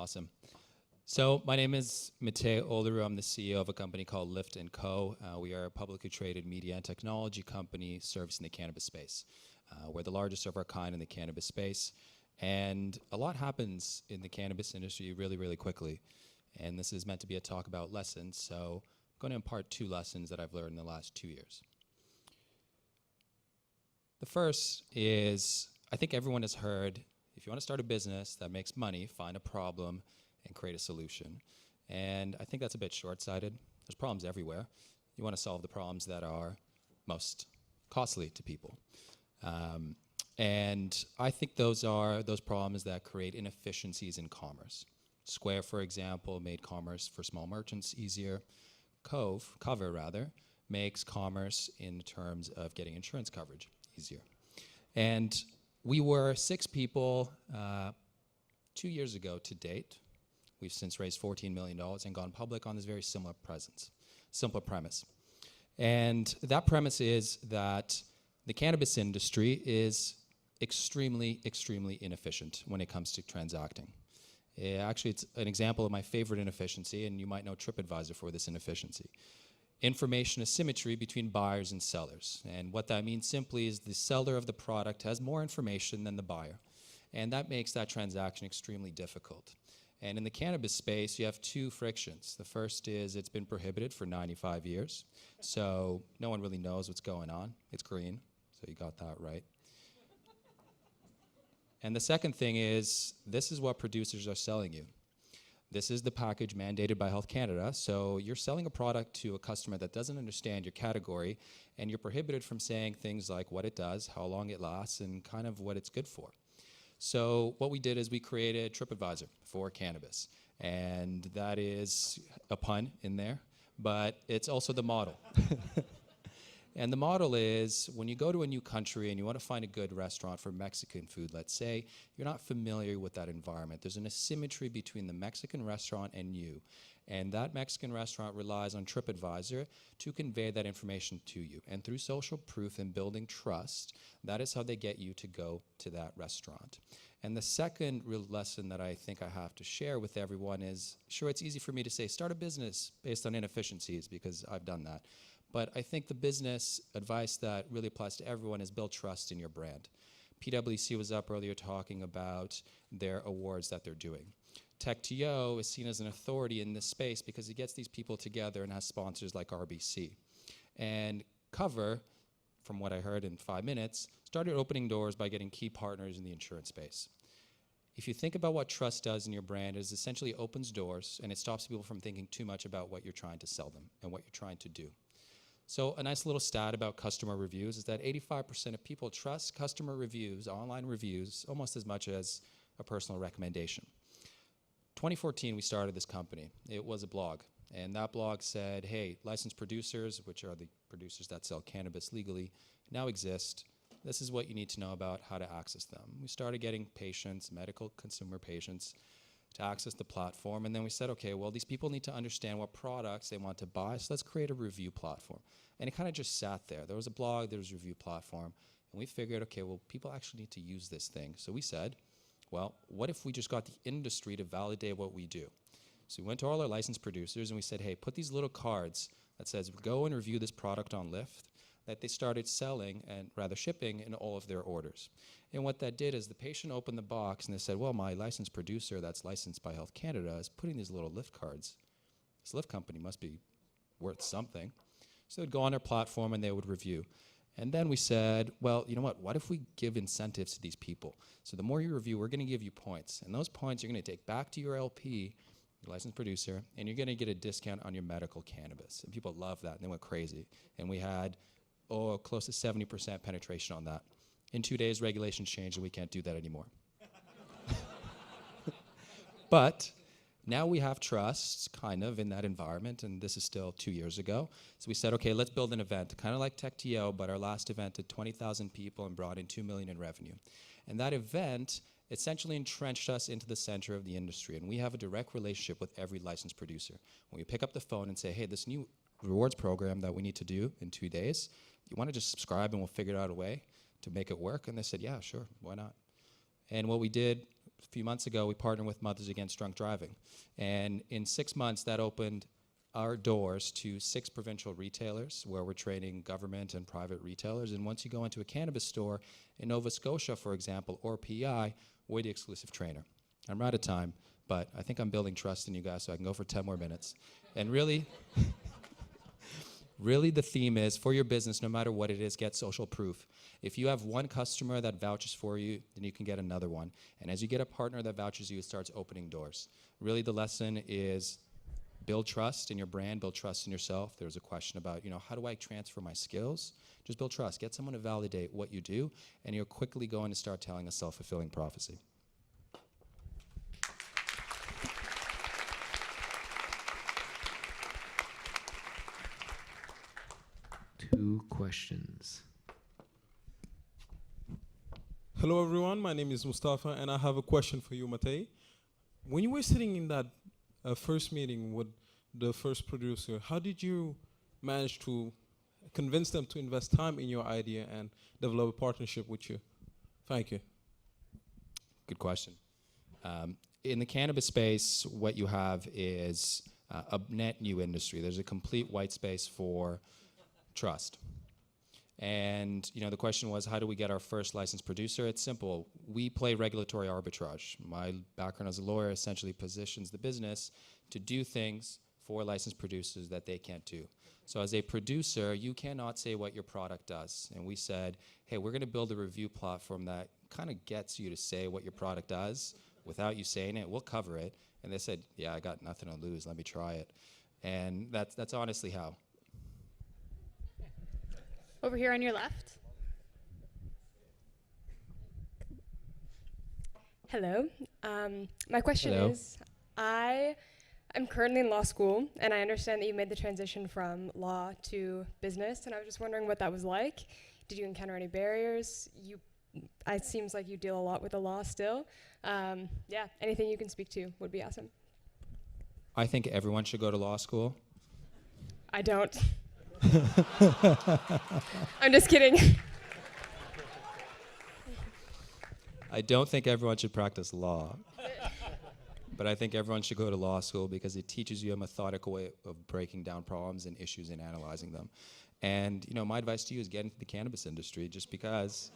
Awesome. So my name is Matei Olaru. I'm the CEO of a company called Lyft & Co. We are a publicly traded media and technology company servicing the cannabis space. We're the largest of our kind in the cannabis space. And a lot happens in the cannabis industry really, really quickly. And this is meant to be a talk about lessons. So I'm going to impart 2 lessons that I've learned in the last 2 years. The first is, I think everyone has heard, if you want to start a business that makes money, find a problem and create a solution. And I think that's a bit short-sighted. There's problems everywhere. You want to solve the problems that are most costly to people. And I think those are those problems that create inefficiencies in commerce. Square, for example, made commerce for small merchants easier. Cover, makes commerce in terms of getting insurance coverage easier. And we were 6 people 2 years ago to date. We've since raised $14 million and gone public on this very simple premise. And that premise is that the cannabis industry is extremely, extremely inefficient when it comes to transacting. Actually, it's an example of my favorite inefficiency, and you might know TripAdvisor for this inefficiency. Information asymmetry between buyers and sellers. And what that means simply is the seller of the product has more information than the buyer. And that makes that transaction extremely difficult. And in the cannabis space, you have 2 frictions. The first is it's been prohibited for 95 years. So no one really knows what's going on. It's green, so you got that right. And the second thing is, this is what producers are selling you. This is the package mandated by Health Canada, so you're selling a product to a customer that doesn't understand your category, and you're prohibited from saying things like what it does, how long it lasts, and kind of what it's good for. So what we did is we created TripAdvisor for cannabis, and that is a pun in there, but it's also the model. And the model is, when you go to a new country and you want to find a good restaurant for Mexican food, let's say, you're not familiar with that environment. There's an asymmetry between the Mexican restaurant and you. And that Mexican restaurant relies on TripAdvisor to convey that information to you. And through social proof and building trust, that is how they get you to go to that restaurant. And the second real lesson that I think I have to share with everyone is, sure, it's easy for me to say, start a business based on inefficiencies, because I've done that. But I think the business advice that really applies to everyone is build trust in your brand. PwC was up earlier talking about their awards that they're doing. TechTO is seen as an authority in this space because it gets these people together and has sponsors like RBC. And Cover, from what I heard in 5 minutes, started opening doors by getting key partners in the insurance space. If you think about what trust does in your brand, it essentially opens doors and it stops people from thinking too much about what you're trying to sell them and what you're trying to do. So a nice little stat about customer reviews is that 85% of people trust customer reviews, online reviews, almost as much as a personal recommendation. 2014, we started this company. It was a blog, and that blog said, hey, licensed producers, which are the producers that sell cannabis legally, now exist. This is what you need to know about how to access them. We started getting patients, medical consumer patients, to access the platform, and then we said, okay, well, these people need to understand what products they want to buy, so let's create a review platform. And it kind of just sat there. There was a blog, there was a review platform, and we figured, okay, well, people actually need to use this thing. So we said, well, what if we just got the industry to validate what we do? So we went to all our licensed producers and we said, hey, put these little cards that says, go and review this product on Lyft, that they started selling and rather shipping in all of their orders. And what that did is the patient opened the box and they said, well, my licensed producer that's licensed by Health Canada is putting these little Lyft cards. This Lyft company must be worth something. So they'd go on our platform and they would review. And then we said, well, you know what if we give incentives to these people? So the more you review, we're going to give you points. And those points you're going to take back to your LP, your licensed producer, and you're going to get a discount on your medical cannabis. And people loved that, and they went crazy. And we had, close to 70% penetration on that. In 2 days, regulations changed, and we can't do that anymore. But now we have trust, kind of, in that environment, and this is still 2 years ago. So we said, okay, let's build an event, kind of like TechTO, but our last event had 20,000 people and brought in $2 million in revenue. And that event essentially entrenched us into the center of the industry, and we have a direct relationship with every licensed producer. When we pick up the phone and say, hey, this new rewards program that we need to do in 2 days, you want to just subscribe and we'll figure out a way to make it work? And they said, yeah, sure, why not? And what we did a few months ago, we partnered with Mothers Against Drunk Driving. And in 6 months, that opened our doors to 6 provincial retailers where we're training government and private retailers. And once you go into a cannabis store in Nova Scotia, for example, or PEI, we're the exclusive trainer. I'm out of time, but I think I'm building trust in you guys, so I can go for 10 more minutes. And really, really the theme is, for your business, no matter what it is, get social proof. If you have one customer that vouches for you, then you can get another one. And as you get a partner that vouches you, it starts opening doors. Really, the lesson is build trust in your brand, build trust in yourself. There's a question about, how do I transfer my skills? Just build trust. Get someone to validate what you do, and you're quickly going to start telling a self-fulfilling prophecy. Two questions. Hello, everyone. My name is Mustafa, and I have a question for you, Matei. When you were sitting in that first meeting with the first producer, how did you manage to convince them to invest time in your idea and develop a partnership with you? Thank you. Good question. In the cannabis space, what you have is a net new industry. There's a complete white space for trust. And the question was, how do we get our first licensed producer? It's simple. We play regulatory arbitrage. My background as a lawyer essentially positions the business to do things for licensed producers that they can't do. So as a producer, you cannot say what your product does. And we said, hey, we're going to build a review platform that kind of gets you to say what your product does without you saying it. We'll cover it. And they said, yeah, I got nothing to lose. Let me try it. And that's honestly how. Over here on your left. Hello. My question Hello. is, I am currently in law school, and I understand that you made the transition from law to business, and I was just wondering what that was like. Did you encounter any barriers? It seems like you deal a lot with the law still. Yeah, anything you can speak to would be awesome. I think everyone should go to law school. I don't. I'm just kidding. I don't think everyone should practice law. But I think everyone should go to law school because it teaches you a methodical way of breaking down problems and issues and analyzing them. And my advice to you is get into the cannabis industry, just because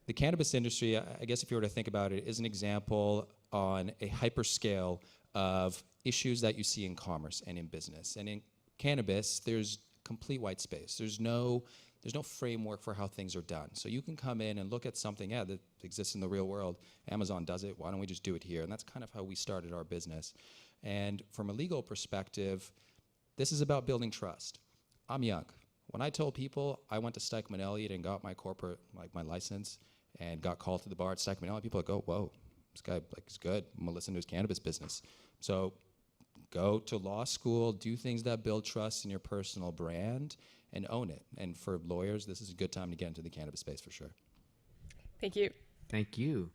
the cannabis industry, I guess if you were to think about it, is an example on a hyperscale of issues that you see in commerce and in business. And in cannabis, there's complete white space. There's no framework for how things are done. So you can come in and look at something that exists in the real world. Amazon does it. Why don't we just do it here? And that's kind of how we started our business. And from a legal perspective, this is about building trust. I'm young. When I told people I went to Stikeman Elliott and got my corporate, my license, and got called to the bar at Stikeman Elliott, people go, whoa, this guy is good. I'm gonna listen to his cannabis business. So go to law school, do things that build trust in your personal brand, and own it. And for lawyers, this is a good time to get into the cannabis space for sure. Thank you. Thank you.